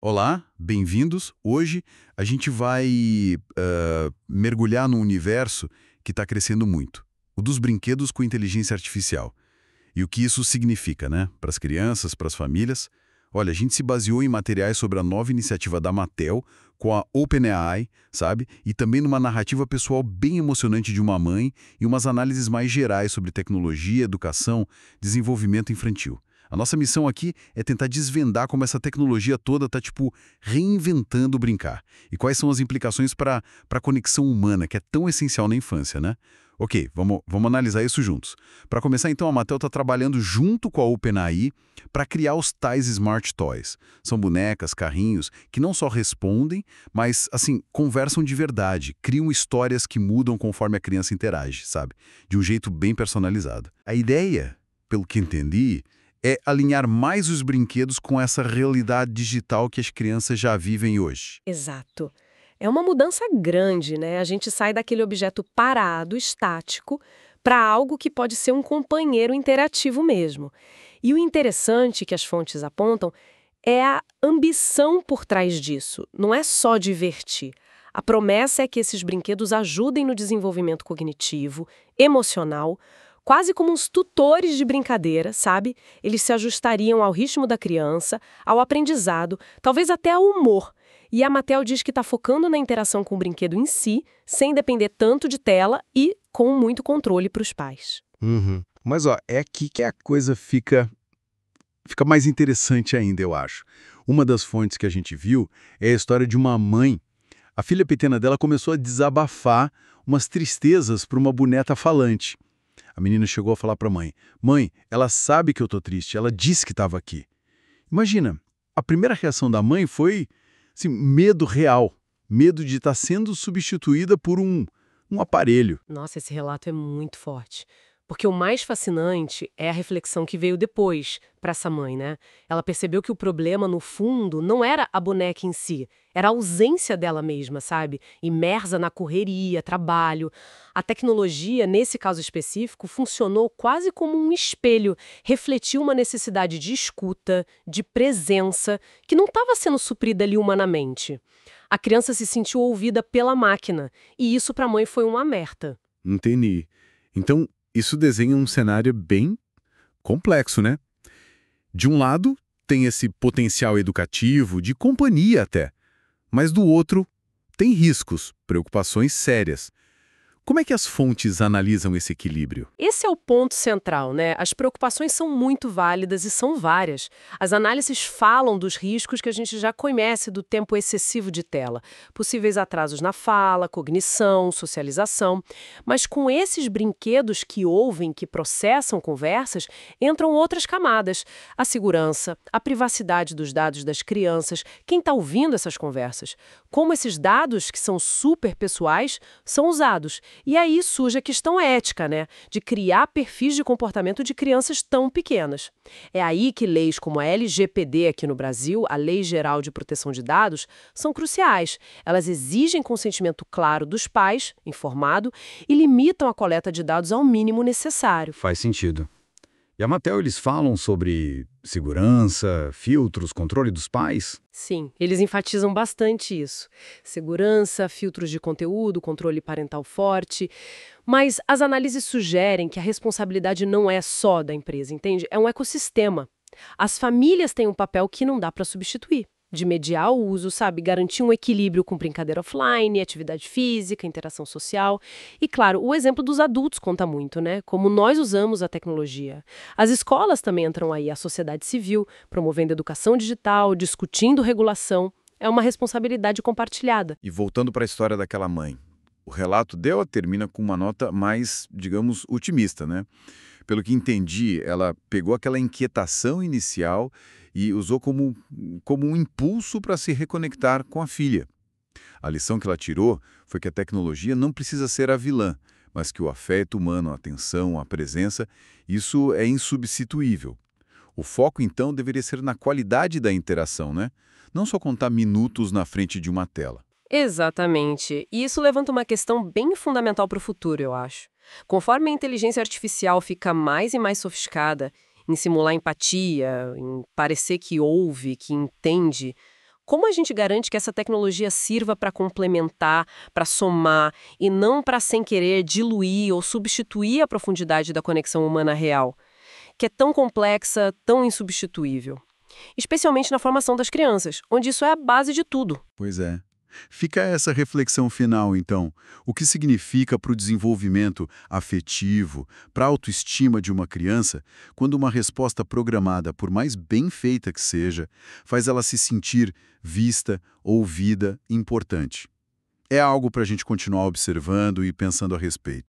Olá, bem-vindos. Hoje a gente vai mergulhar num universo que está crescendo muito, o dos brinquedos com inteligência artificial. E o que isso significa, né? Para as crianças, para as famílias. Olha, a gente se baseou em materiais sobre a nova iniciativa da Mattel com a OpenAI, sabe? E também numa narrativa pessoal bem emocionante de uma mãe e umas análises mais gerais sobre tecnologia, educação, desenvolvimento infantil. A nossa missão aqui é tentar desvendar como essa tecnologia toda está, tipo, reinventando o brincar. E quais são as implicações para a conexão humana, que é tão essencial na infância, né? Ok, vamos analisar isso juntos. Para começar, então, a Mattel está trabalhando junto com a OpenAI para criar os tais Smart Toys. São bonecas, carrinhos, que não só respondem, mas, assim, conversam de verdade, criam histórias que mudam conforme a criança interage, sabe? De um jeito bem personalizado. A ideia, pelo que entendi, é alinhar mais os brinquedos com essa realidade digital que as crianças já vivem hoje. Exato. É uma mudança grande, né? A gente sai daquele objeto parado, estático, para algo que pode ser um companheiro interativo mesmo. E o interessante que as fontes apontam é a ambição por trás disso. Não é só divertir. A promessa é que esses brinquedos ajudem no desenvolvimento cognitivo, emocional, quase como uns tutores de brincadeira, sabe? Eles se ajustariam ao ritmo da criança, ao aprendizado, talvez até ao humor. E a Mattel diz que está focando na interação com o brinquedo em si, sem depender tanto de tela e com muito controle para os pais. Uhum. Mas ó, é aqui que a coisa fica mais interessante ainda, eu acho. Uma das fontes que a gente viu é a história de uma mãe. A filha pequena dela começou a desabafar umas tristezas para uma boneca falante. A menina chegou a falar para a mãe: Mãe, ela sabe que eu tô triste, ela disse que estava aqui. Imagina, a primeira reação da mãe foi assim, medo real. Medo de estar sendo substituída por um aparelho. Nossa, esse relato é muito forte. Porque o mais fascinante é a reflexão que veio depois para essa mãe, né? Ela percebeu que o problema, no fundo, não era a boneca em si, era a ausência dela mesma, sabe? Imersa na correria, trabalho. A tecnologia, nesse caso específico, funcionou quase como um espelho, refletiu uma necessidade de escuta, de presença, que não estava sendo suprida ali humanamente. A criança se sentiu ouvida pela máquina, e isso para a mãe foi um alerta. Entendi. Então, isso desenha um cenário bem complexo, né? De um lado, tem esse potencial educativo, de companhia até. Mas do outro, tem riscos, preocupações sérias. Como é que as fontes analisam esse equilíbrio? Esse é o ponto central, né? As preocupações são muito válidas e são várias. As análises falam dos riscos que a gente já conhece do tempo excessivo de tela, possíveis atrasos na fala, cognição, socialização. Mas com esses brinquedos que ouvem, que processam conversas, entram outras camadas: a segurança, a privacidade dos dados das crianças, quem está ouvindo essas conversas, como esses dados, que são super pessoais, são usados. E aí surge a questão ética, né? De criar perfis de comportamento de crianças tão pequenas. É aí que leis como a LGPD aqui no Brasil, a Lei Geral de Proteção de Dados, são cruciais. Elas exigem consentimento claro dos pais, informado, e limitam a coleta de dados ao mínimo necessário. Faz sentido. E a Mattel, eles falam sobre segurança, filtros, controle dos pais? Sim, eles enfatizam bastante isso. Segurança, filtros de conteúdo, controle parental forte. Mas as análises sugerem que a responsabilidade não é só da empresa, entende? É um ecossistema. As famílias têm um papel que não dá para substituir. De mediar o uso, sabe? Garantir um equilíbrio com brincadeira offline, atividade física, interação social. E, claro, o exemplo dos adultos conta muito, né? Como nós usamos a tecnologia. As escolas também entram aí, a sociedade civil, promovendo educação digital, discutindo regulação. É uma responsabilidade compartilhada. E voltando para a história daquela mãe, o relato dela termina com uma nota mais, digamos, otimista, né? Pelo que entendi, ela pegou aquela inquietação inicial e usou como um impulso para se reconectar com a filha. A lição que ela tirou foi que a tecnologia não precisa ser a vilã, mas que o afeto humano, a atenção, a presença, isso é insubstituível. O foco, então, deveria ser na qualidade da interação, né? Não só contar minutos na frente de uma tela. Exatamente. E isso levanta uma questão bem fundamental para o futuro, eu acho. Conforme a inteligência artificial fica mais e mais sofisticada em simular empatia, em parecer que ouve, que entende, Como a gente garante que essa tecnologia sirva para complementar, para somar, e não para, sem querer, diluir ou substituir a profundidade da conexão humana real, que é tão complexa, tão insubstituível? Especialmente na formação das crianças, onde isso é a base de tudo. Pois é. Fica essa reflexão final, então. O que significa para o desenvolvimento afetivo, para a autoestima de uma criança, quando uma resposta programada, por mais bem feita que seja, faz ela se sentir vista, ouvida, importante? É algo para a gente continuar observando e pensando a respeito.